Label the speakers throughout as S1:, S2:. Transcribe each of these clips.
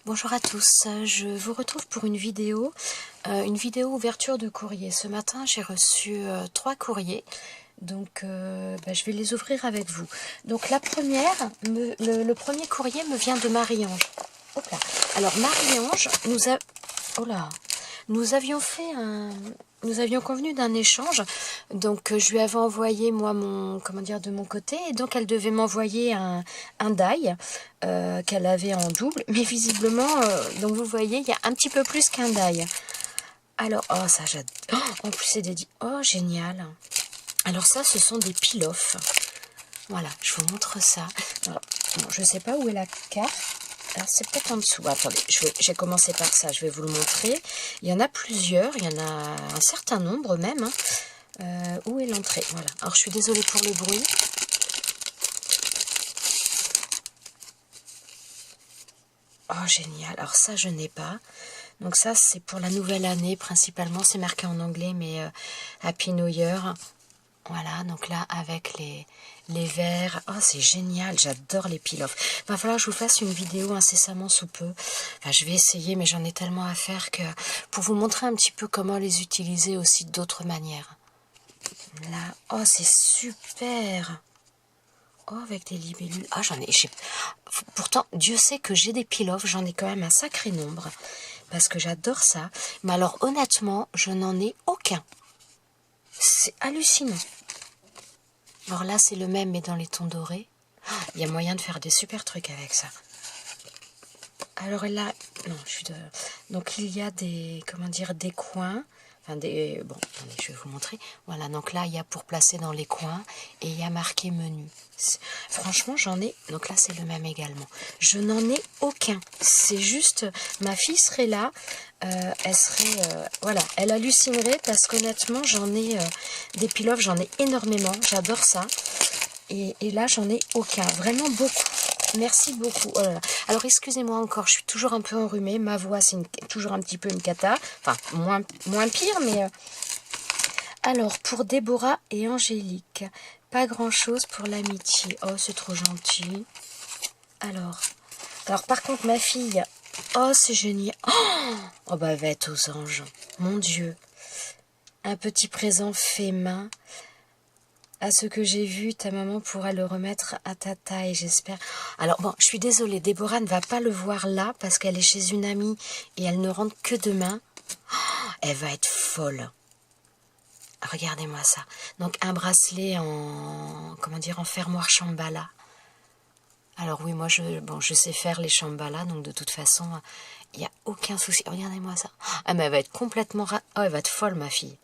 S1: Bonjour à tous, je vous retrouve pour une vidéo ouverture de courrier. Ce matin j'ai reçu 3 courriers, donc je vais les ouvrir avec vous. Donc la première, le premier courrier me vient de Marie-Ange. Hop là. Alors Marie-Ange nous avions fait nous avions convenu d'un échange, donc je lui avais envoyé moi de mon côté, et donc elle devait m'envoyer un die qu'elle avait en double, mais visiblement, donc vous voyez, il y a un petit peu plus qu'un die. Alors, oh ça j'adore, oh, en plus c'est dédié, oh génial. Alors ça, ce sont des peel-off. Voilà, je vous montre ça. Alors, bon, je sais pas où est la carte. Alors, c'est peut-être en dessous. Attendez, j'ai commencé par ça, je vais vous le montrer. Il y en a plusieurs, il y en a un certain nombre même. Où est l'entrée? Voilà. Alors, je suis désolée pour le bruit. Oh, génial. Alors, ça, je n'ai pas. Donc, ça, c'est pour la nouvelle année, principalement. C'est marqué en anglais, mais Happy New Year. Voilà, donc là, avec les verres. Oh, c'est génial, j'adore les peel-off. Il va falloir que je vous fasse une vidéo incessamment sous peu. Enfin, je vais essayer, mais j'en ai tellement à faire que... Pour vous montrer un petit peu comment les utiliser aussi d'autres manières. Là, oh, c'est super. Oh, avec des libellules. Ah, j'en ai... Pourtant, Dieu sait que j'ai des peel-off, j'en ai quand même un sacré nombre. Parce que j'adore ça. Mais alors, honnêtement, je n'en ai aucun. C'est hallucinant. Alors là, c'est le même, mais dans les tons dorés. Il y a moyen de faire des super trucs avec ça. Alors là, non, donc il y a des, des coins. Enfin, bon, attendez, je vais vous montrer. Voilà, donc là, il y a pour placer dans les coins. Et il y a marqué menu. Franchement, j'en ai... Donc là, c'est le même également. Je n'en ai aucun. C'est juste... Ma fille serait là. Elle serait... voilà, elle hallucinerait parce qu'honnêtement, j'en ai... des peel-off, j'en ai énormément. J'adore ça. Et là, j'en ai aucun. Vraiment beaucoup. Merci beaucoup. Oh là là. Alors, excusez-moi encore, je suis toujours un peu enrhumée. Ma voix, c'est toujours un petit peu une cata. Enfin, moins pire, mais... Alors, pour Déborah et Angélique, pas grand-chose pour l'amitié. Oh, c'est trop gentil. Alors, par contre, ma fille... Oh, c'est génial. Oh, bah, elle va être aux anges. Mon Dieu. Un petit présent fait main. À ce que j'ai vu, ta maman pourra le remettre à ta taille, j'espère. Alors, bon, je suis désolée, Déborah ne va pas le voir là parce qu'elle est chez une amie et elle ne rentre que demain. Oh, elle va être folle. Regardez-moi ça. Donc, un bracelet en fermoir Shambhala. Alors oui, moi, je sais faire les Shambhala, donc de toute façon, il n'y a aucun souci. Regardez-moi ça. Ah, mais elle va être complètement... Oh, elle va être folle, ma fille.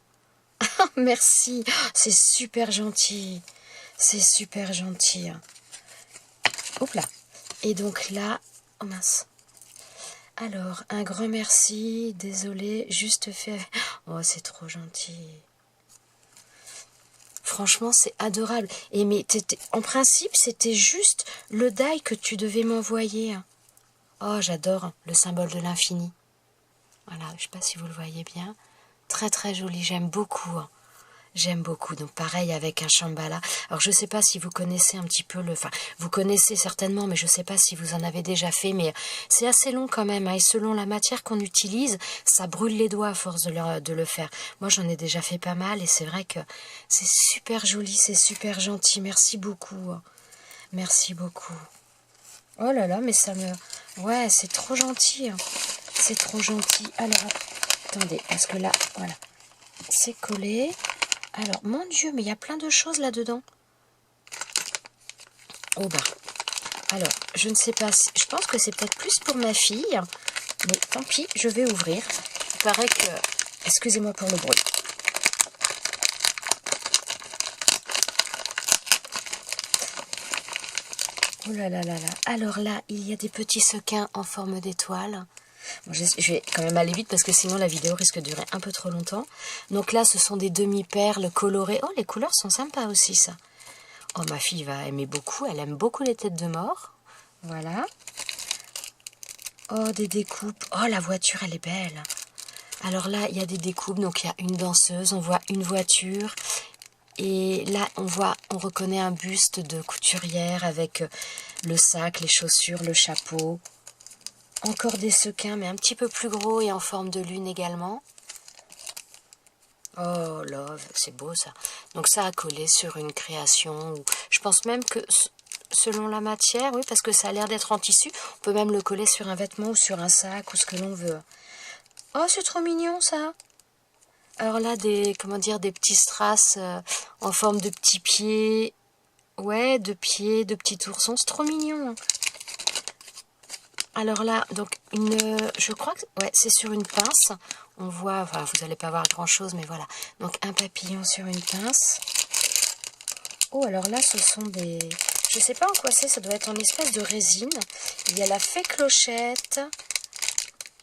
S1: Merci, c'est super gentil. C'est super gentil. Hop là. Et donc là... Oh mince. Alors, un grand merci. Désolée, juste fait... Oh, c'est trop gentil. Franchement, c'est adorable. Et mais en principe, c'était juste le die que tu devais m'envoyer. Oh, j'adore le symbole de l'infini. Voilà, je ne sais pas si vous le voyez bien. Très très joli, j'aime beaucoup. J'aime beaucoup. Donc pareil avec un Shambhala. Alors je ne sais pas si vous connaissez un petit peu enfin vous connaissez certainement, mais je ne sais pas si vous en avez déjà fait, mais c'est assez long quand même, et selon la matière qu'on utilise, ça brûle les doigts à force de le faire. Moi j'en ai déjà fait pas mal et c'est vrai que c'est super joli, c'est super gentil. Merci beaucoup. Merci beaucoup. Oh là là, mais ça me... Ouais, c'est trop gentil. C'est trop gentil. Alors, attendez, parce que là, voilà, c'est collé. Alors, mon Dieu, mais il y a plein de choses là-dedans. Oh bah. Alors, je ne sais pas, je pense que c'est peut-être plus pour ma fille. Mais tant pis, je vais ouvrir. Il paraît que... Excusez-moi pour le bruit. Oh là là là là. Alors là, il y a des petits sequins en forme d'étoile. Bon, je vais quand même aller vite parce que sinon la vidéo risque de durer un peu trop longtemps. Donc là, ce sont des demi-perles colorées. Oh, les couleurs sont sympas aussi, ça. Oh, ma fille va aimer beaucoup. Elle aime beaucoup les têtes de mort. Voilà. Oh, des découpes. Oh, la voiture, elle est belle. Alors là, il y a des découpes. Donc, il y a une danseuse. On voit une voiture. Et là, on reconnaît un buste de couturière avec le sac, les chaussures, le chapeau. Encore des sequins, mais un petit peu plus gros et en forme de lune également. Oh, love, c'est beau ça. Donc ça a collé sur une création. Je pense même que selon la matière, oui, parce que ça a l'air d'être en tissu, on peut même le coller sur un vêtement ou sur un sac ou ce que l'on veut. Oh, c'est trop mignon ça. Alors là, comment dire, des petits strass en forme de petits pieds. Ouais, de petits oursons, c'est trop mignon. Alors là, donc je crois que ouais, c'est sur une pince. On voit, enfin vous n'allez pas voir grand chose, mais voilà. Donc un papillon sur une pince. Oh, alors là, ce sont des... Je sais pas en quoi c'est, ça doit être en espèce de résine. Il y a la fée clochette.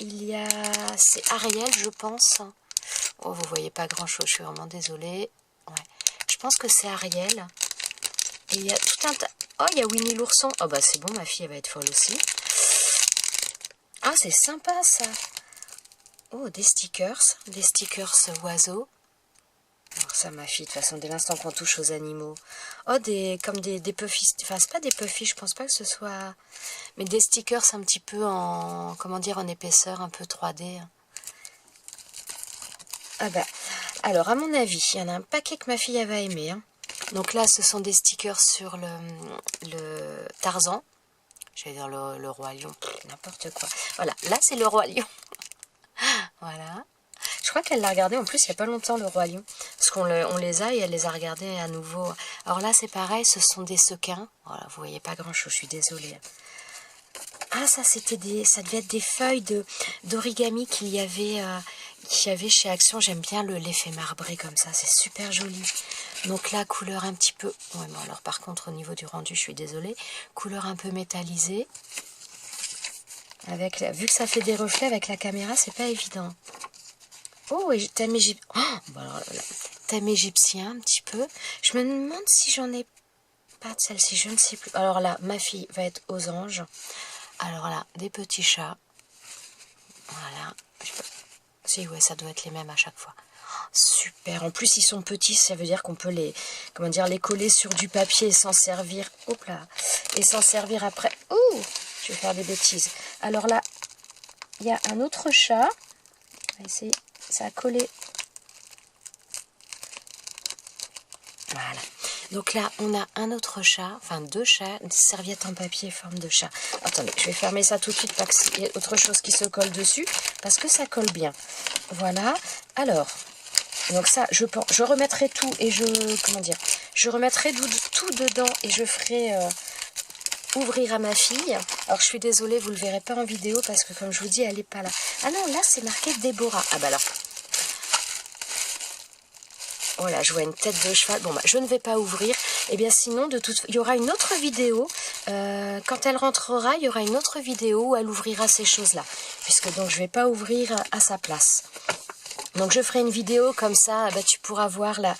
S1: Il y a... C'est Ariel, je pense. Oh, vous voyez pas grand chose, je suis vraiment désolée. Ouais. Je pense que c'est Ariel. Et il y a tout un tas... Oh, il y a Winnie l'ourson. Oh bah c'est bon, ma fille, elle va être folle aussi. Ah, c'est sympa ça. Oh, des stickers oiseaux. Alors ça, ma fille, de toute façon, dès l'instant qu'on touche aux animaux. Oh, comme des puffies. Enfin, c'est pas des puffies, je pense pas que ce soit... Mais des stickers un petit peu en... Comment dire, en épaisseur, un peu 3D. Ah bah, alors, à mon avis, il y en a un paquet que ma fille elle va aimer. Hein. Donc là, ce sont des stickers sur le Tarzan. J'allais dire le roi lion, n'importe quoi. Voilà, là c'est le roi lion. Voilà. Je crois qu'elle l'a regardé en plus il n'y a pas longtemps, le roi lion. Parce on les a et elle les a regardés à nouveau. Alors là c'est pareil, ce sont des sequins. Voilà, vous voyez pas grand chose, je suis désolée. Ah, ça devait être des feuilles d'origami qu'il y avait chez Action. J'aime bien l'effet marbré comme ça, c'est super joli. Donc là, couleur un petit peu... Ouais, bon, alors par contre, au niveau du rendu, je suis désolée. Couleur un peu métallisée. Vu que ça fait des reflets avec la caméra, c'est pas évident. Oh, et thème égyptien. Oh, bon, alors, thème égyptien, un petit peu. Je me demande si j'en ai pas de celle-ci, je ne sais plus. Alors là, ma fille va être aux anges. Alors là, des petits chats. Voilà. Si, ouais, ça doit être les mêmes à chaque fois. Super. En plus, ils sont petits, ça veut dire qu'on peut les coller sur du papier et s'en servir. Hop là. Et s'en servir après. Ouh, je vais faire des bêtises. Alors là, il y a un autre chat. On va essayer. Ça a collé. Voilà. Donc là, on a un autre chat, enfin 2 chats, des serviettes en papier forme de chat. Attendez, je vais fermer ça tout de suite, pas qu'il y ait autre chose qui se colle dessus, parce que ça colle bien. Voilà. Alors, donc ça, je remettrai tout et je remettrai tout dedans et je ferai ouvrir à ma fille. Alors, je suis désolée, vous le verrez pas en vidéo parce que, comme je vous dis, elle est pas là. Ah non, là, c'est marqué Déborah. Ah bah alors... Voilà, je vois une tête de cheval. Bon, bah, je ne vais pas ouvrir. Et bien sinon, il y aura une autre vidéo. Quand elle rentrera, il y aura une autre vidéo où elle ouvrira ces choses-là. Puisque donc je ne vais pas ouvrir à sa place. Donc je ferai une vidéo comme ça. Bah, tu pourras voir la...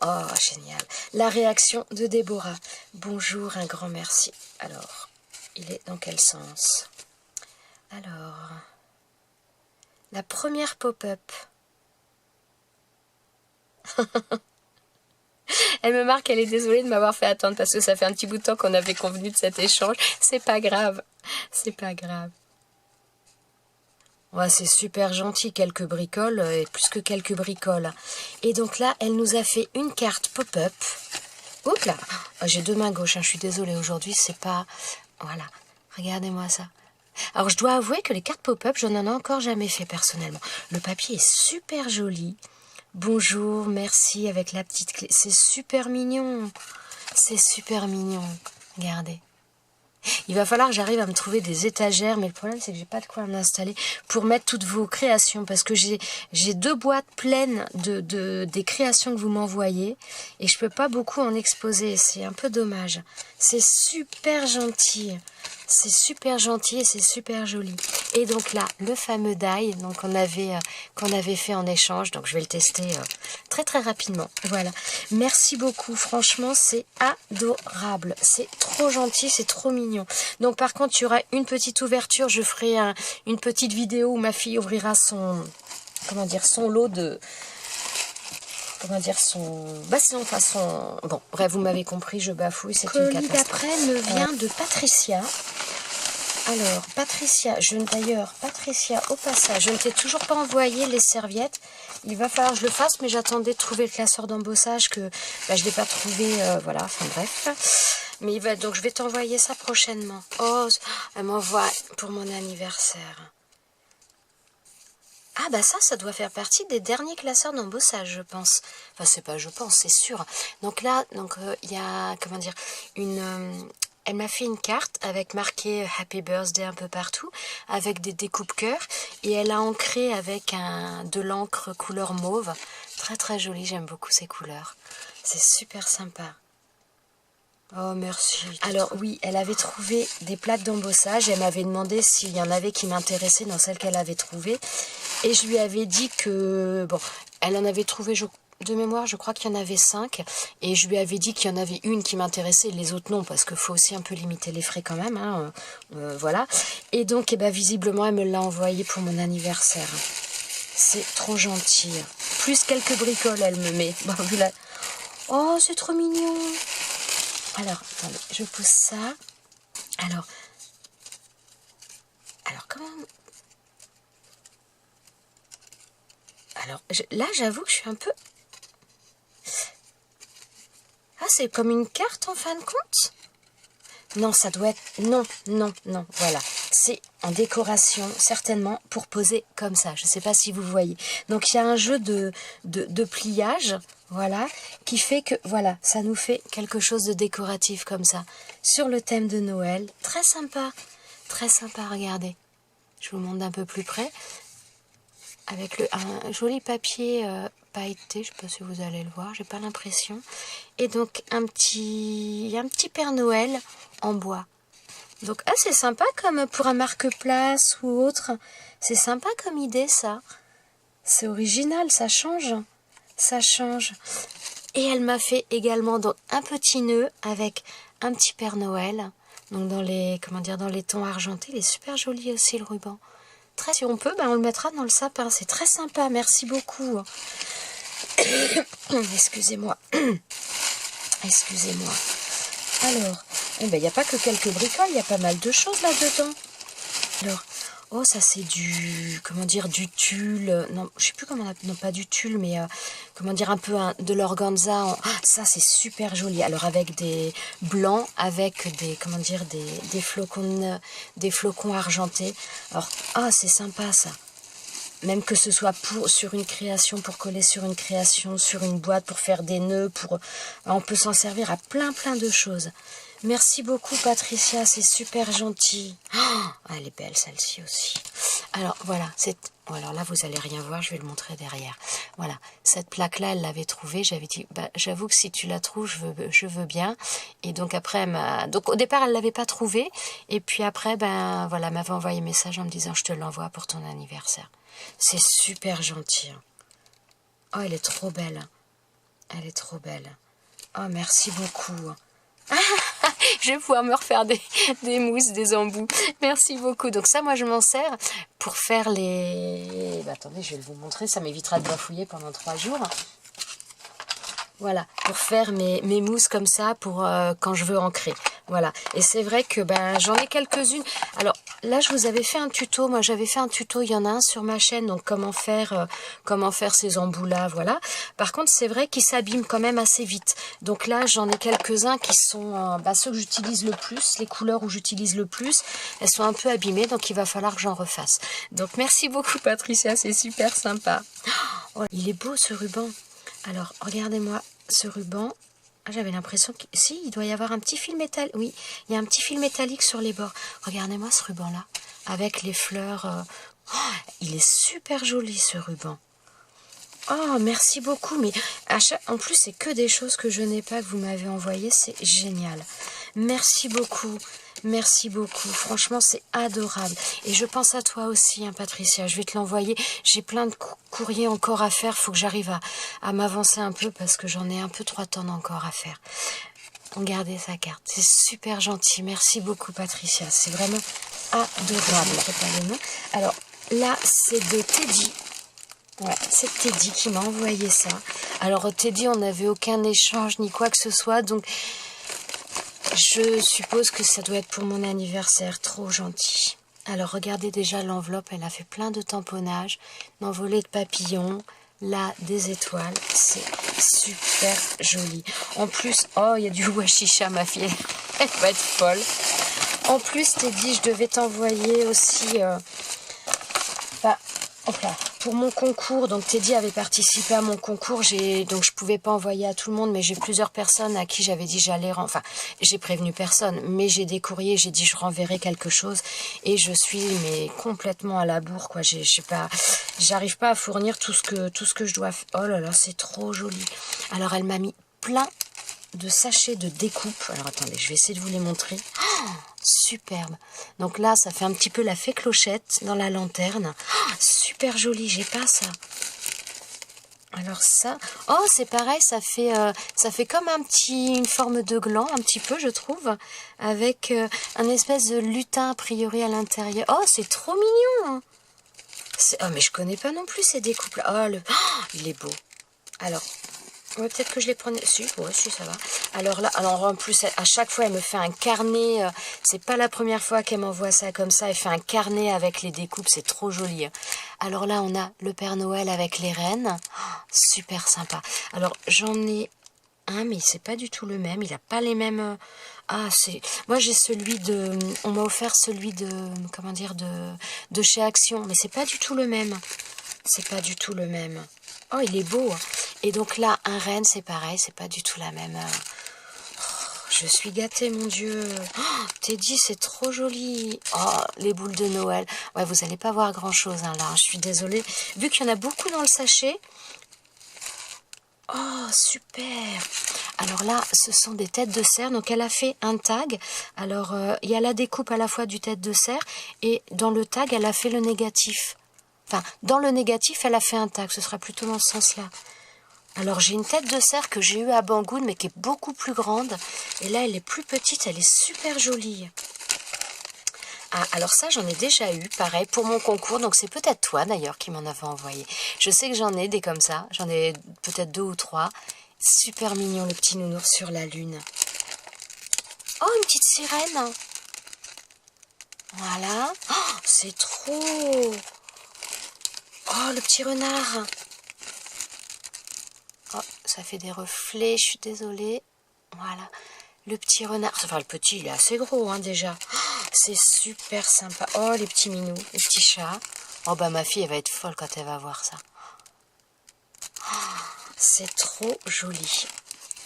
S1: Oh, génial. La réaction de Déborah. Bonjour, un grand merci. Alors, il est dans quel sens? Alors, la première pop-up. Elle me marque, elle est désolée de m'avoir fait attendre parce que ça fait un petit bout de temps qu'on avait convenu de cet échange. C'est pas grave, c'est pas grave. Ouais, c'est super gentil, quelques bricoles, et plus que quelques bricoles. Et donc là, elle nous a fait une carte pop-up. Oups là, oh, j'ai 2 mains gauches, hein, je suis désolée, aujourd'hui c'est pas... Voilà, regardez-moi ça. Alors je dois avouer que les cartes pop-up, je n'en ai encore jamais fait personnellement. Le papier est super joli. Bonjour, merci, avec la petite clé. C'est super mignon. C'est super mignon. Regardez. Il va falloir que j'arrive à me trouver des étagères, mais le problème c'est que j'ai pas de quoi m'installer pour mettre toutes vos créations, parce que j'ai 2 boîtes pleines des créations que vous m'envoyez et je peux pas beaucoup en exposer. C'est un peu dommage. C'est super gentil. C'est super gentil et c'est super joli. Et donc là, le fameux die qu'on avait fait en échange. Donc je vais le tester très très rapidement. Voilà. Merci beaucoup. Franchement, c'est adorable. C'est trop gentil, c'est trop mignon. Donc par contre, il y aura une petite ouverture. Je ferai une petite vidéo où ma fille ouvrira son lot de... Bon, bref, vous m'avez compris, je bafouille, c'est une catastrophe. D'après me vient de Patricia. Alors, Patricia, d'ailleurs, Patricia, au passage, je ne t'ai toujours pas envoyé les serviettes. Il va falloir que je le fasse, mais j'attendais de trouver le classeur d'embossage que je ne l'ai pas trouvé, voilà, enfin bref. Mais donc, je vais t'envoyer ça prochainement. Oh, elle m'envoie pour mon anniversaire. Ah bah ça doit faire partie des derniers classeurs d'embossage, je pense. Enfin, c'est pas je pense, c'est sûr. Donc là, il y a, comment dire, elle m'a fait une carte avec marqué Happy Birthday un peu partout, avec des découpes-cœurs, et elle a ancré avec de l'encre couleur mauve. Très très jolie, j'aime beaucoup ces couleurs. C'est super sympa. Oh, merci. Alors oui, elle avait trouvé des plaques d'embossage. Elle m'avait demandé s'il y en avait qui m'intéressaient dans celles qu'elle avait trouvées. Et je lui avais dit que, bon, elle en avait trouvé, de mémoire, je crois qu'il y en avait 5. Et je lui avais dit qu'il y en avait une qui m'intéressait, les autres non, parce qu'il faut aussi un peu limiter les frais quand même. Hein, voilà. Et donc, visiblement, elle me l'a envoyé pour mon anniversaire. C'est trop gentil. Plus quelques bricoles, elle me met. Bon, oh, c'est trop mignon. Alors, attendez, je pousse ça. Alors comment... Alors, là, j'avoue que je suis un peu... Ah, c'est comme une carte en fin de compte? Non, ça doit être... Non, voilà. C'est en décoration, certainement, pour poser comme ça. Je ne sais pas si vous voyez. Donc, il y a un jeu de pliage, voilà, qui fait que, voilà, ça nous fait quelque chose de décoratif comme ça. Sur le thème de Noël. Très sympa, regardez. Je vous montre d'un peu plus près. Avec un joli papier pailleté, je ne sais pas si vous allez le voir, j'ai pas l'impression. Et donc, un petit Père Noël en bois. Donc, c'est sympa comme pour un marque-place ou autre. C'est sympa comme idée, ça. C'est original, ça change. Ça change. Et elle m'a fait également donc, un petit nœud avec un petit Père Noël. Donc, dans les tons argentés. Il est super joli aussi, le ruban. Si on peut, on le mettra dans le sapin. C'est très sympa. Merci beaucoup. Excusez-moi. Excusez-moi. Alors, il n'y a pas que quelques bricoles, il y a pas mal de choses là-dedans. Alors, oh, ça c'est du tulle. Non, je sais plus comment on appelle, non pas du tulle, mais un peu de l'organza. Ça c'est super joli. Alors avec des blancs, avec des flocons argentés. Alors, c'est sympa ça. Même que ce soit sur une création, pour coller sur une création, sur une boîte, pour faire des nœuds, on peut s'en servir à plein de choses. Merci beaucoup Patricia, c'est super gentil. Oh, elle est belle celle-ci aussi. Alors voilà, alors là vous allez rien voir, je vais le montrer derrière. Voilà, cette plaque-là, elle l'avait trouvée. J'avais dit, j'avoue que si tu la trouves, je veux bien. Et donc après, donc au départ, elle l'avait pas trouvée. Et puis après, voilà, elle m'avait envoyé un message en me disant, je te l'envoie pour ton anniversaire. C'est super gentil. Oh, elle est trop belle. Elle est trop belle. Oh, merci beaucoup. Je vais pouvoir me refaire des mousses, des embouts. Merci beaucoup. Donc ça, moi, je m'en sers pour faire les... attendez, je vais vous montrer. Ça m'évitera de bafouiller pendant 3 jours. Voilà, pour faire mes mousses comme ça, pour quand je veux ancrer. Voilà, et c'est vrai que j'en ai quelques-unes. Alors là, je vous avais fait un tuto. Moi, j'avais fait un tuto, il y en a un sur ma chaîne, donc comment faire ces embouts-là, voilà. Par contre, c'est vrai qu'ils s'abîment quand même assez vite. Donc là, j'en ai quelques-uns qui sont ceux que j'utilise le plus, les couleurs où j'utilise le plus. Elles sont un peu abîmées, donc il va falloir que j'en refasse. Donc merci beaucoup, Patricia, c'est super sympa. Oh, il est beau, ce ruban. Alors, regardez-moi ce ruban. J'avais l'impression que... Si, il doit y avoir un petit fil métallique. Oui, il y a un petit fil métallique sur les bords. Regardez-moi ce ruban-là, avec les fleurs. Oh, il est super joli, ce ruban. Oh, merci beaucoup. Mais en plus, c'est que des choses que je n'ai pas, que vous m'avez envoyées. C'est génial. Merci beaucoup. Merci beaucoup. Franchement, c'est adorable. Et je pense à toi aussi, hein, Patricia. Je vais te l'envoyer. J'ai plein de courriers encore à faire. Il faut que j'arrive à m'avancer un peu parce que j'en ai un peu 3 tonnes encore à faire. Regardez sa carte. C'est super gentil. Merci beaucoup, Patricia. C'est vraiment adorable. Alors, là, c'est de Teddy. Ouais, c'est Teddy qui m'a envoyé ça. Alors, Teddy, on n'avait aucun échange ni quoi que ce soit. Donc... Je suppose que ça doit être pour mon anniversaire, trop gentil. Alors regardez déjà l'enveloppe, elle a fait plein de tamponnages, une envolée de papillons, là des étoiles, c'est super joli. En plus, oh il y a du washisha ma fille, elle va être folle. En plus, t'es dit, je devais t'envoyer aussi... pour mon concours, donc Teddy avait participé à mon concours, donc je pouvais pas envoyer à tout le monde, mais j'ai plusieurs personnes à qui j'avais dit j'allais, enfin j'ai prévenu personne, mais j'ai des courriers, j'ai dit je renverrai quelque chose, et je suis mais complètement à la bourre quoi, j'arrive pas à fournir tout ce que je dois. Oh là là, c'est trop joli. Alors elle m'a mis plein de sachets de découpe. Alors attendez, je vais essayer de vous les montrer. Oh, superbe. Donc là, ça fait un petit peu la fée Clochette dans la lanterne. Oh, super joli, j'ai pas ça. Alors ça, oh c'est pareil, ça fait comme une forme de gland, un petit peu je trouve, avec un espèce de lutin a priori à l'intérieur. Oh c'est trop mignon. Hein. Oh mais je connais pas non plus ces découpes là. Oh, il est beau. Alors, ouais, peut-être que je les prenais. Si, ouais, si, ça va. Alors là, en plus, à chaque fois, elle me fait un carnet. C'est pas la première fois qu'elle m'envoie ça comme ça. Elle fait un carnet avec les découpes. C'est trop joli. Alors là, on a le Père Noël avec les reines. Oh, super sympa. Alors, j'en ai un, mais c'est pas du tout le même. Il a pas les mêmes. Moi, j'ai celui de. On m'a offert celui de. Comment dire, de chez Action. Mais c'est pas du tout le même. C'est pas du tout le même. Oh, il est beau. Et donc là, un renne, c'est pareil, c'est pas du tout la même. Je suis gâtée, mon Dieu. Oh, Teddy, c'est trop joli. Oh, les boules de Noël. Ouais, vous allez pas voir grand-chose hein, là. Je suis désolée. Vu qu'il y en a beaucoup dans le sachet. Oh, super. Alors là, ce sont des têtes de cerf. Donc elle a fait un tag. Alors, il y a la découpe à la fois du tête de cerf. Et dans le tag, elle a fait le négatif. Enfin, dans le négatif, elle a fait un tag. Ce sera plutôt dans ce sens-là. Alors, j'ai une tête de cerf que j'ai eue à Banggood, mais qui est beaucoup plus grande. Et là, elle est plus petite. Elle est super jolie. Ah, alors ça, j'en ai déjà eu, pareil, pour mon concours. Donc, c'est peut-être toi, d'ailleurs, qui m'en avait envoyé. Je sais que j'en ai des comme ça. J'en ai peut-être 2 ou 3. Super mignon, le petit nounours sur la lune. Oh, une petite sirène. Voilà. Oh, c'est trop... Oh, le petit renard. Oh, ça fait des reflets, je suis désolée. Voilà, le petit renard. Enfin, le petit, il est assez gros, hein, déjà. Oh, c'est super sympa. Oh, les petits minous, les petits chats. Oh, bah, ma fille, elle va être folle quand elle va voir ça. Oh, c'est trop joli.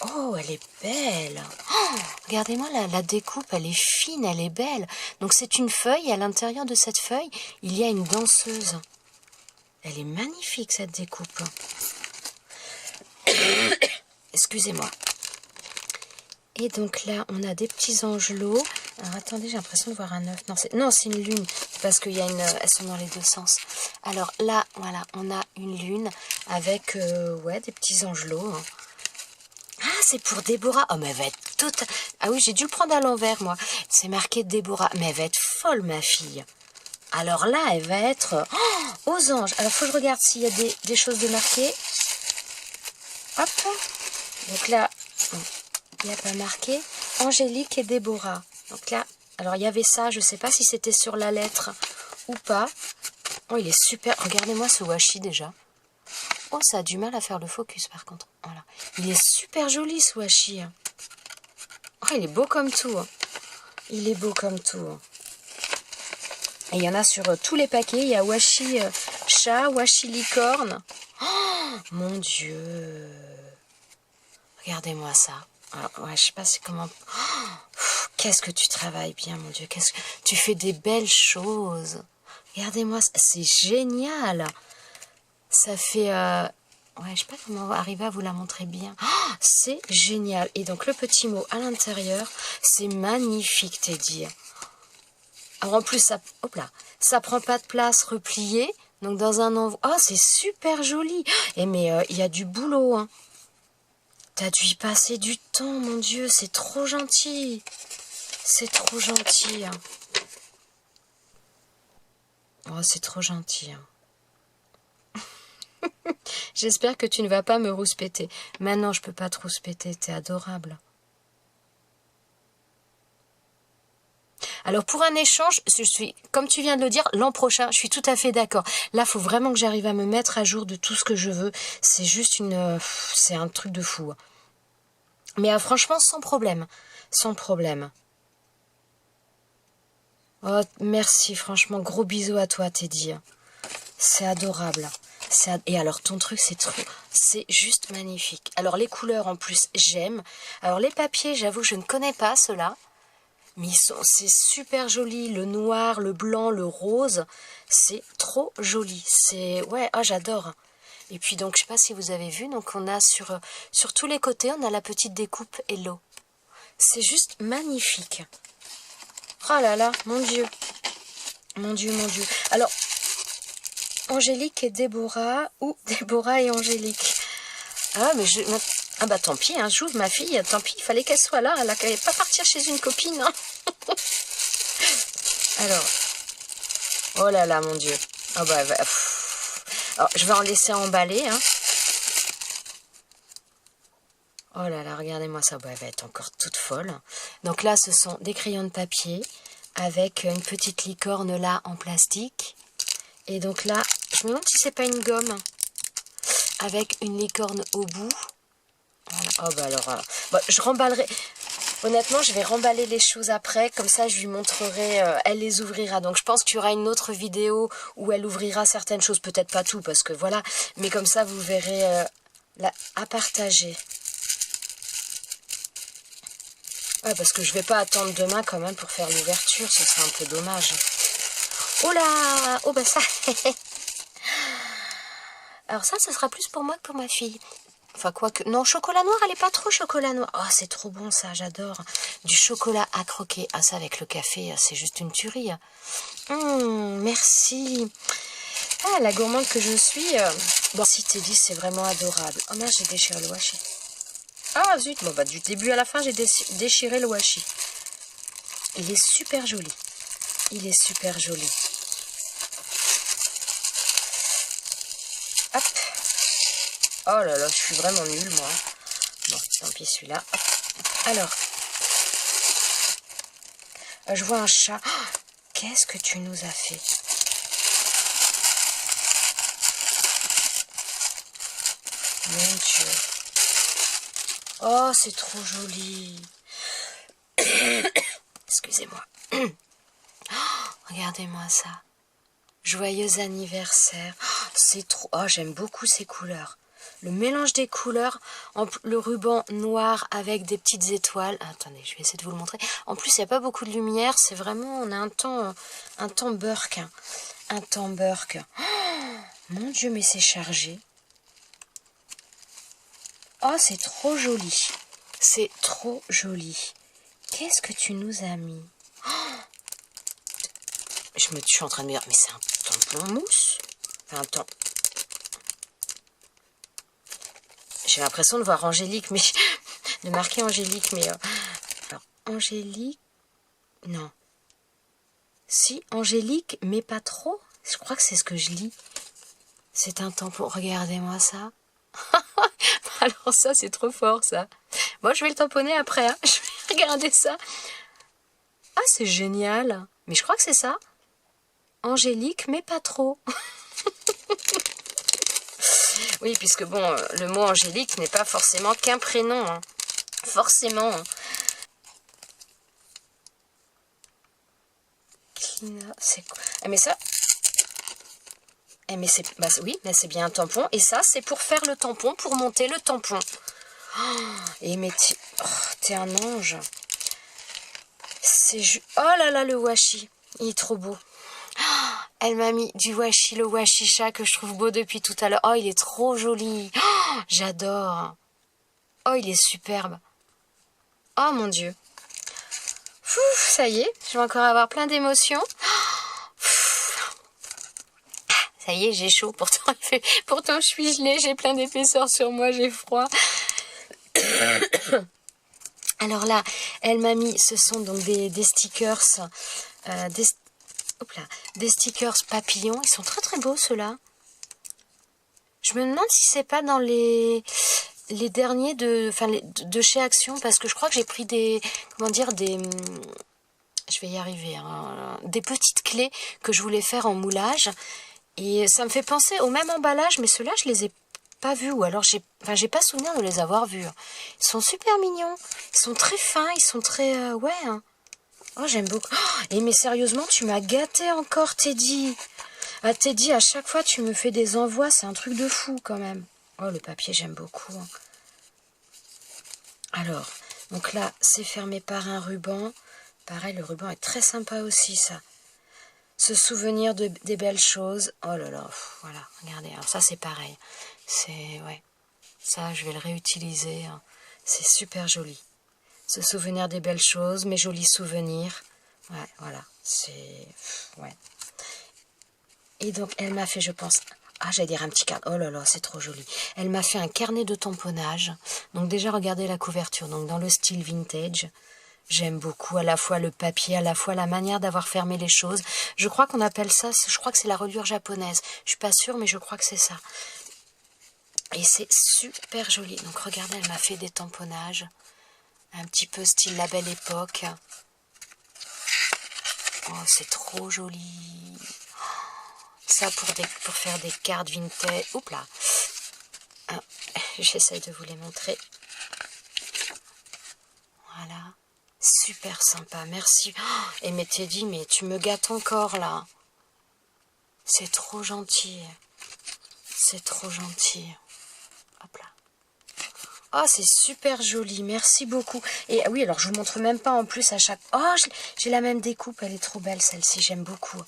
S1: Oh, elle est belle. Oh, regardez-moi, la découpe, elle est fine, elle est belle. Donc, c'est une feuille, et à l'intérieur de cette feuille, il y a une danseuse. Elle est magnifique, cette découpe. Excusez-moi. Et donc là, on a des petits angelots. Alors attendez, j'ai l'impression de voir un œuf. Non, c'est une lune, parce qu'il y a elles sont dans les deux sens. Alors là, voilà, on a une lune avec des petits angelots. Hein. Ah, c'est pour Déborah. Oh, mais elle va être toute... Ah oui, j'ai dû le prendre à l'envers, moi. C'est marqué Déborah. Mais elle va être folle, ma fille. Alors là, elle va être aux anges. Alors, faut que je regarde s'il y a des choses de marquées. Hop. Donc là, il n'y a pas marqué Angélique et Déborah. Donc là, alors il y avait ça, je ne sais pas si c'était sur la lettre ou pas. Oh, il est super. Regardez-moi ce washi déjà. Oh, ça a du mal à faire le focus par contre. Voilà. Il est super joli ce washi. Oh, il est beau comme tout. Il est beau comme tout. Et il y en a sur tous les paquets. Il y a washi chat, washi licorne. Oh, mon Dieu. Regardez-moi ça. Alors, ouais, je sais pas comment... Oh, qu'est-ce que tu travailles bien, mon Dieu. Tu fais des belles choses. Regardez-moi, c'est génial. Ça fait... Ouais, je sais pas comment arriver à vous la montrer bien. Oh, c'est génial. Et donc, le petit mot à l'intérieur, c'est magnifique, Teddy. Alors, en plus, ça prend pas de place replié. Donc, dans un envoi... Oh, c'est super joli. Et mais il y a du boulot, hein. T'as dû y passer du temps, mon Dieu, c'est trop gentil. C'est trop gentil. Hein. Oh, c'est trop gentil. Hein. J'espère que tu ne vas pas me rouspéter. Maintenant, je peux pas te rouspéter, t'es adorable. Oh, c'est trop gentil. Hein. J'espère que tu ne vas pas me rouspéter. Maintenant, je peux pas te rouspéter. T'es adorable. J'espère que tu ne vas pas me rouspéter. Maintenant, je peux pas te rouspéter. Maintenant, je peux pas te rouspéter. T'es adorable. Alors pour un échange, je suis, comme tu viens de le dire, l'an prochain, je suis tout à fait d'accord. Là, il faut vraiment que j'arrive à me mettre à jour de tout ce que je veux. C'est juste c'est un truc de fou. Mais franchement, sans problème. Sans problème. Oh, merci, franchement, gros bisous à toi, Teddy. C'est adorable. Et alors, ton truc, c'est juste magnifique. Alors, les couleurs, en plus, j'aime. Alors, les papiers, j'avoue, je ne connais pas ceux-là. Mais c'est super joli. Le noir, le blanc, le rose. C'est trop joli. Ouais, j'adore. Et puis, donc, je sais pas si vous avez vu, donc, on a sur tous les côtés, on a la petite découpe Hello. C'est juste magnifique. Oh là là, mon Dieu. Mon Dieu, mon Dieu. Alors, Angélique et Déborah, ou Déborah et Angélique. Ah, mais ah bah tant pis, hein, j'ouvre ma fille, tant pis, il fallait qu'elle soit là, elle n'allait pas partir chez une copine. Hein. Alors, oh là là, mon Dieu. Ah bah, alors, je vais en laisser emballer. Hein. Oh là là, regardez-moi ça, elle va être encore toute folle. Donc là, ce sont des crayons de papier avec une petite licorne là en plastique. Et donc là, je me demande si c'est pas une gomme avec une licorne au bout. Voilà. Oh bah alors, je remballerai. Honnêtement, je vais remballer les choses après, comme ça je lui montrerai, elle les ouvrira. Donc je pense qu'il y aura une autre vidéo où elle ouvrira certaines choses, peut-être pas tout, parce que voilà, mais comme ça vous verrez à partager. Ouais, parce que je vais pas attendre demain quand même pour faire l'ouverture, ce serait un peu dommage. Oh là! Oh bah ça! Alors ça, ce sera plus pour moi que pour ma fille. Enfin, quoique... Non, chocolat noir, elle est pas trop chocolat noir. Oh, c'est trop bon ça, j'adore. Du chocolat à croquer. Ah, ça, avec le café, c'est juste une tuerie. Merci. Ah, la gourmande que je suis... Bon, si t'es dit, c'est vraiment adorable. Oh non, j'ai déchiré le washi. Ah, zut. Bon, bah, du début à la fin, j'ai déchiré le washi. Il est super joli. Il est super joli. Hop. Oh là là, je suis vraiment nulle, moi. Bon, tant pis, celui-là. Alors. Je vois un chat. Oh, qu'est-ce que tu nous as fait? Mon Dieu. Oh, c'est trop joli. Excusez-moi. Oh, regardez-moi ça. Joyeux anniversaire. Oh, c'est trop... Oh, j'aime beaucoup ces couleurs. Le mélange des couleurs, le ruban noir avec des petites étoiles. Attendez, je vais essayer de vous le montrer. En plus, il n'y a pas beaucoup de lumière. C'est vraiment... On a un temps burk. Un temps burk. Oh, mon Dieu, mais c'est chargé. Oh, c'est trop joli. C'est trop joli. Qu'est-ce que tu nous as mis? Oh, je suis en train de me dire, mais c'est un tampon mousse. Enfin, un tampon... J'ai l'impression de voir Angélique, mais de marquer Angélique, mais alors Angélique, non. Si Angélique, mais pas trop. Je crois que c'est ce que je lis. C'est un tampon. Regardez-moi ça. Alors ça, c'est trop fort, ça. Moi, je vais le tamponner après. Hein. Je vais regarder ça. Ah, c'est génial. Mais je crois que c'est ça. Angélique, mais pas trop. Oui, puisque bon, le mot Angélique n'est pas forcément qu'un prénom. Hein. Forcément. C'est quoi? Mais ça... mais c'est... Bah, oui, mais c'est bien un tampon. Et ça, c'est pour faire le tampon, pour monter le tampon. Oh, et mais t'es un ange. Oh là là, le washi. Il est trop beau. Elle m'a mis du washi, le washisha que je trouve beau depuis tout à l'heure. Oh, il est trop joli. Oh, j'adore. Oh, il est superbe. Oh, mon Dieu. Ouf, ça y est, je vais encore avoir plein d'émotions. Ça y est, j'ai chaud. Pourtant, je suis gelée, j'ai plein d'épaisseur sur moi, j'ai froid. Alors là, elle m'a mis, ce sont donc des stickers, des stickers papillons. Ils sont très très beaux ceux-là. Je me demande si c'est pas dans les derniers de chez Action, parce que je crois que j'ai pris des, comment dire, des, je je vais y arriver, hein. Des petites clés que je voulais faire en moulage. Et ça me fait penser au même emballage, mais ceux-là, je les ai pas vus. Ou alors, j'ai pas souvenir de les avoir vus. Ils sont super mignons. Ils sont très fins, ils sont très... ouais, hein. Oh, j'aime beaucoup. Oh, et mais sérieusement, tu m'as gâté encore, Teddy. Ah, Teddy, à chaque fois, tu me fais des envois. C'est un truc de fou, quand même. Oh, le papier, j'aime beaucoup, hein. Alors, donc là, c'est fermé par un ruban. Pareil, le ruban est très sympa aussi, ça. Se souvenir des belles choses. Oh là là, voilà, regardez. Alors ça, c'est pareil. C'est, ouais. Ça, je vais le réutiliser, hein. C'est super joli. Se souvenir des belles choses, mes jolis souvenirs. Ouais, voilà. C'est... ouais. Et donc, elle m'a fait, je pense... Ah, j'allais dire un petit carnet. Oh là là, c'est trop joli. Elle m'a fait un carnet de tamponnage. Donc déjà, regardez la couverture. Donc dans le style vintage. J'aime beaucoup à la fois le papier, à la fois la manière d'avoir fermé les choses. Je crois qu'on appelle ça, je crois que c'est la reliure japonaise. Je suis pas sûre, mais je crois que c'est ça. Et c'est super joli. Donc regardez, elle m'a fait des tamponnages. Un petit peu style La Belle Époque. Oh, c'est trop joli. Ça pour faire des cartes vintage. Oups là. Ah, j'essaye de vous les montrer. Voilà. Super sympa, merci. Oh, et mais Teddy, mais tu me gâtes encore là. C'est trop gentil. C'est trop gentil. Hop là. Oh, c'est super joli, merci beaucoup. Et oui, alors je vous montre même pas en plus à chaque... Oh, j'ai la même découpe, elle est trop belle celle-ci, j'aime beaucoup.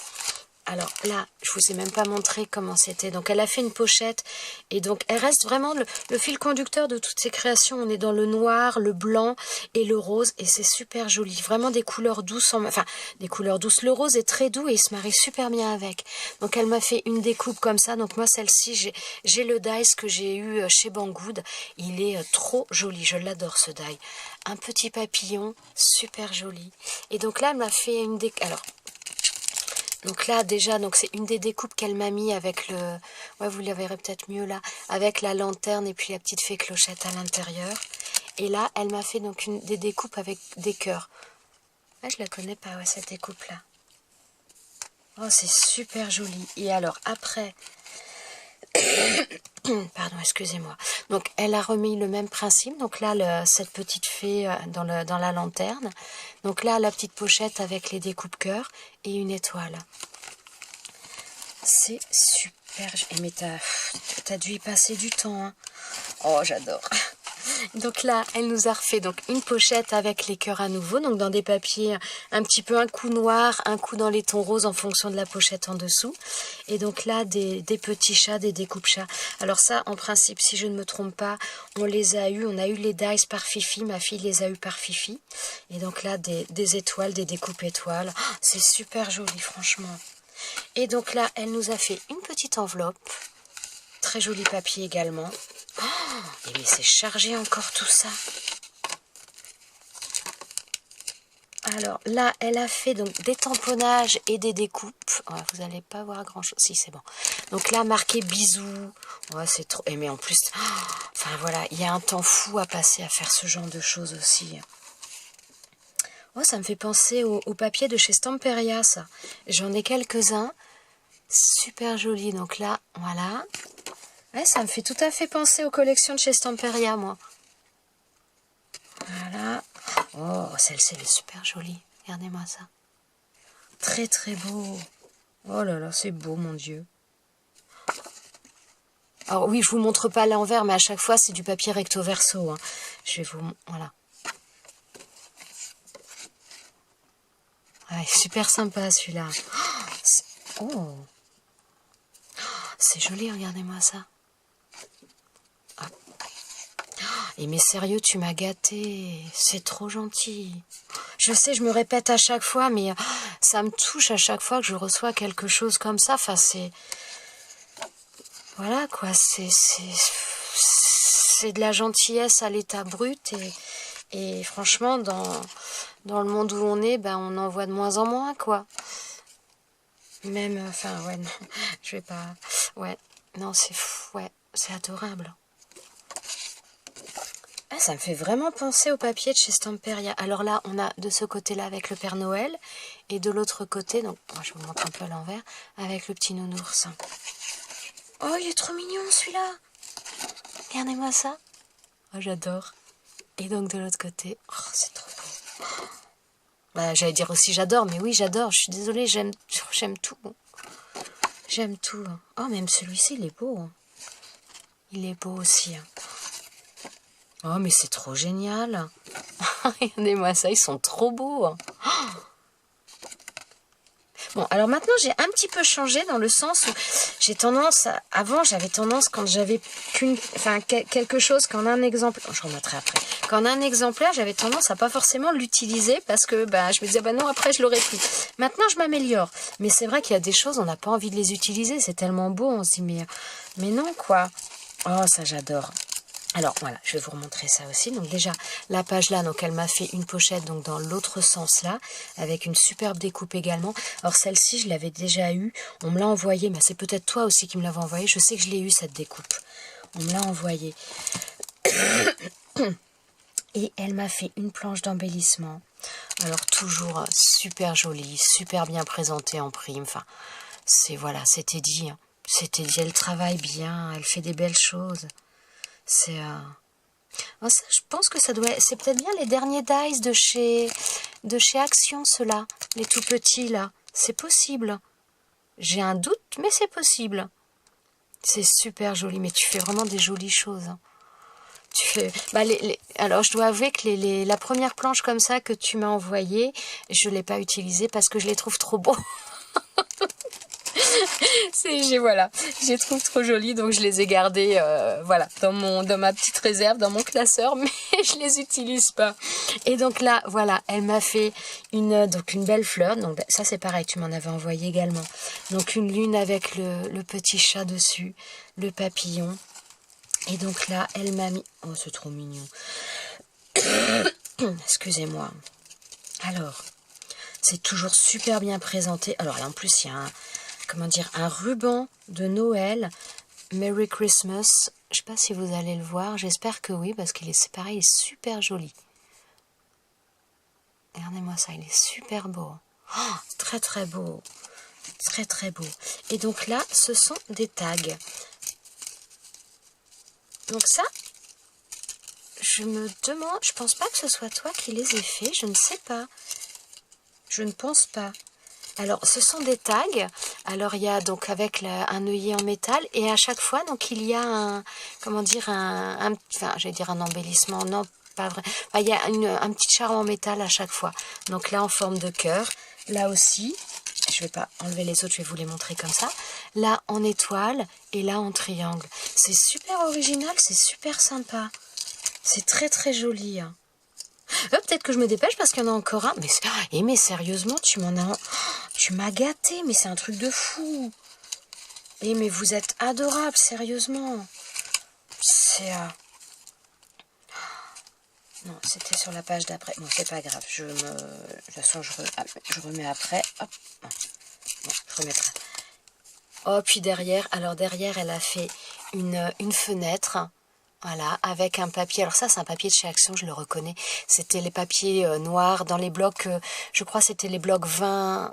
S1: Alors là, je vous ai même pas montré comment c'était. Donc elle a fait une pochette et donc elle reste vraiment le fil conducteur de toutes ses créations. On est dans le noir, le blanc et le rose et c'est super joli. Vraiment des couleurs douces, enfin des couleurs douces. Le rose est très doux et il se marie super bien avec. Donc elle m'a fait une découpe comme ça. Donc moi celle-ci, j'ai le dies que j'ai eu chez Banggood. Il est trop joli, je l'adore ce die. Un petit papillon, super joli. Et donc là elle m'a fait une découpe. Alors... donc là, déjà, donc c'est une des découpes qu'elle m'a mis avec le... ouais, vous la verrez peut-être mieux là. Avec la lanterne et puis la petite fée clochette à l'intérieur. Et là, elle m'a fait donc des découpes avec des cœurs. Ah, je la connais pas, ouais, cette découpe-là. Oh, c'est super joli. Et alors, après... pardon, excusez-moi. Donc, elle a remis le même principe. Donc là, cette petite fée dans la lanterne. Donc là, la petite pochette avec les découpes cœurs et une étoile. C'est super. Mais t'as dû y passer du temps, hein. Oh, j'adore. Donc là, elle nous a refait donc une pochette avec les cœurs à nouveau, donc dans des papiers un petit peu un coup noir, un coup dans les tons roses en fonction de la pochette en dessous. Et donc là, des petits chats, des découpes chats. Alors ça, en principe, si je ne me trompe pas, on les a eu. On a eu les dice par Fifi, ma fille les a eu par Fifi. Et donc là, des étoiles, des découpes étoiles. Oh, c'est super joli, franchement. Et donc là, elle nous a fait une petite enveloppe. Très joli papier également. Oh, et mais c'est chargé encore tout ça. Alors là, elle a fait donc des tamponnages et des découpes. Ouais, vous n'allez pas voir grand chose. Si, c'est bon. Donc là, marqué bisous. Ouais, c'est trop. Et mais en plus, enfin voilà, il y a un temps fou à passer à faire ce genre de choses aussi. Oh, ça me fait penser au papier de chez Stamperia, ça. J'en ai quelques-uns. Super joli. Donc là, voilà. Ouais, ça me fait tout à fait penser aux collections de chez Stamperia, moi. Voilà. Oh, celle-ci, elle est super jolie. Regardez-moi ça. Très, très beau. Oh là là, c'est beau, mon Dieu. Alors oui, je vous montre pas l'envers, mais à chaque fois, c'est du papier recto verso, hein. Je vais vous... voilà. Ouais, super sympa, celui-là. Oh, c'est joli, regardez-moi ça. Et mais sérieux, tu m'as gâté. C'est trop gentil. Je sais, je me répète à chaque fois, mais ça me touche à chaque fois que je reçois quelque chose comme ça. Enfin, c'est... voilà, quoi. C'est de la gentillesse à l'état brut. Et franchement, dans le monde où on est, ben, on en voit de moins en moins, quoi. Même, enfin, ouais, non. Je vais pas... ouais, non, c'est fou, ouais. C'est adorable. Ah, ça me fait vraiment penser au papier de chez Stamperia. Alors là, on a de ce côté-là avec le Père Noël et de l'autre côté, donc moi, je vous montre un peu à l'envers, avec le petit nounours. Oh, il est trop mignon celui-là. Regardez-moi ça. Oh, j'adore. Et donc de l'autre côté, oh, c'est trop beau. Bah, j'allais dire aussi j'adore, mais oui, j'adore. Je suis désolée, j'aime tout. J'aime tout. Oh, même celui-ci, il est beau. Il est beau aussi. Oh, mais c'est trop génial. Regardez-moi ça, ils sont trop beaux. Bon, alors maintenant, j'ai un petit peu changé dans le sens où j'ai tendance... Avant, j'avais tendance, quand j'avais quelque chose, quand un exemple... Je remettrai après. Quand un exemplaire, j'avais tendance à pas forcément l'utiliser parce que je me disais, non, après, je l'aurai plus. Maintenant, je m'améliore. Mais c'est vrai qu'il y a des choses, on n'a pas envie de les utiliser. C'est tellement beau, on se dit, mais non, quoi. Oh, ça, j'adore. Alors voilà, je vais vous remontrer ça aussi. Donc déjà, la page là, donc elle m'a fait une pochette donc dans l'autre sens là, avec une superbe découpe également. Alors celle-ci, je l'avais déjà eue, on me l'a envoyée, mais c'est peut-être toi aussi qui me l'avais envoyée. Je sais que je l'ai eue cette découpe, on me l'a envoyée. Et elle m'a fait une planche d'embellissement. Alors toujours super jolie, super bien présentée en prime. Enfin, c'était dit. C'était dit, elle travaille bien, elle fait des belles choses. C'est... Oh, ça, je pense que ça doit... C'est peut-être bien les derniers dies de chez Action, ceux-là. Les tout petits, là. C'est possible. J'ai un doute, mais c'est possible. C'est super joli, mais tu fais vraiment des jolies choses. Tu fais... Alors, je dois avouer que la première planche comme ça que tu m'as envoyée, je ne l'ai pas utilisée parce que je les trouve trop beaux. Je les trouve trop jolies, donc je les ai gardées dans ma petite réserve, dans mon classeur, mais je les utilise pas. Et donc là, voilà, elle m'a fait une belle fleur. Donc ça c'est pareil, tu m'en avais envoyé également. Donc une lune avec le petit chat dessus, le papillon. Et donc là, elle m'a mis... Oh, c'est trop mignon. Excusez-moi. Alors, c'est toujours super bien présenté. Alors là, en plus, il y a un ruban de Noël, Merry Christmas. Je sais pas si vous allez le voir, j'espère que oui, parce qu'il est pareil, il est super joli. Regardez-moi ça, il est super beau. Oh, très très beau. Très très beau. Et donc là, ce sont des tags. Donc ça, je me demande, je pense pas que ce soit toi qui les ai faits, je ne sais pas. Je ne pense pas. Alors, ce sont des tags. Alors, il y a donc avec un œillet en métal et à chaque fois, donc il y a un embellissement, non, pas vrai. Enfin, il y a un petit charme en métal à chaque fois. Donc là, en forme de cœur. Là aussi, je vais pas enlever les autres, je vais vous les montrer comme ça. Là, en étoile et là, en triangle. C'est super original, c'est super sympa. C'est très très joli. Peut-être que je me dépêche parce qu'il y en a encore un. Mais sérieusement, tu m'as gâté, mais c'est un truc de fou. Mais vous êtes adorable, sérieusement. C'est... Non, c'était sur la page d'après. Bon, c'est pas grave. De toute façon, je remets après. Hop. Bon, je remettrai. Oh, puis derrière, elle a fait une fenêtre. Voilà, avec un papier. Alors ça, c'est un papier de chez Action, je le reconnais. C'était les papiers noirs dans les blocs, je crois que c'était les blocs 20,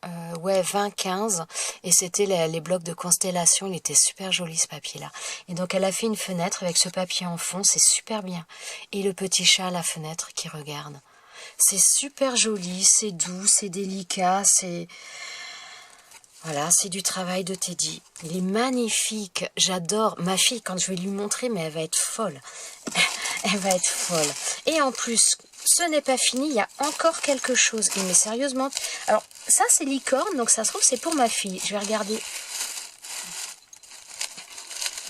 S1: 20-15. Et c'était les blocs de constellation. Il était super joli, ce papier-là. Et donc, elle a fait une fenêtre avec ce papier en fond. C'est super bien. Et le petit chat à la fenêtre qui regarde. C'est super joli, c'est doux, c'est délicat, c'est... Voilà, c'est du travail de Teddy. Il est magnifique. J'adore. Ma fille, quand je vais lui montrer, mais elle va être folle. Elle va être folle. Et en plus, ce n'est pas fini. Il y a encore quelque chose. Mais sérieusement. Alors, ça, c'est licorne. Donc, ça se trouve, c'est pour ma fille. Je vais regarder.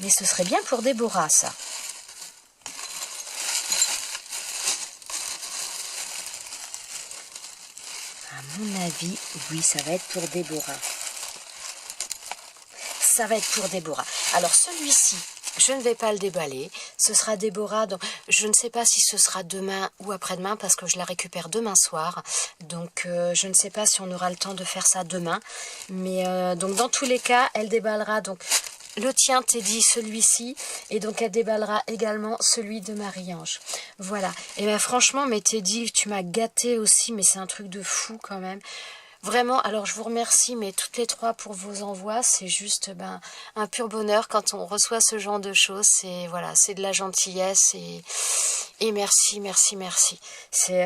S1: Mais ce serait bien pour Déborah, ça. À mon avis, oui, ça va être pour Déborah. Ça va être pour Déborah. Alors celui-ci, je ne vais pas le déballer. Ce sera Déborah. Donc, je ne sais pas si ce sera demain ou après-demain parce que je la récupère demain soir. Donc, je ne sais pas si on aura le temps de faire ça demain. Mais donc, dans tous les cas, elle déballera donc le tien, Teddy, celui-ci. Et donc, elle déballera également celui de Marie-Ange. Voilà. Et bien, franchement, mais Teddy, tu m'as gâté aussi, mais c'est un truc de fou quand même. Vraiment, alors je vous remercie, mais toutes les trois pour vos envois. C'est juste un pur bonheur quand on reçoit ce genre de choses. C'est voilà, c'est de la gentillesse et merci, merci, merci.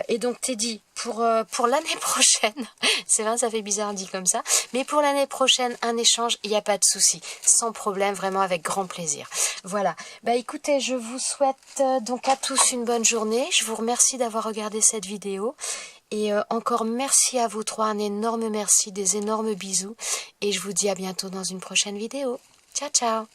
S1: Et donc Teddy, pour l'année prochaine, c'est vrai, ça fait bizarre dit comme ça, mais pour l'année prochaine, un échange, il n'y a pas de souci, sans problème, vraiment avec grand plaisir. Voilà, bah écoutez, je vous souhaite donc à tous une bonne journée. Je vous remercie d'avoir regardé cette vidéo. Et encore merci à vous trois, un énorme merci, des énormes bisous. Et je vous dis à bientôt dans une prochaine vidéo. Ciao, ciao!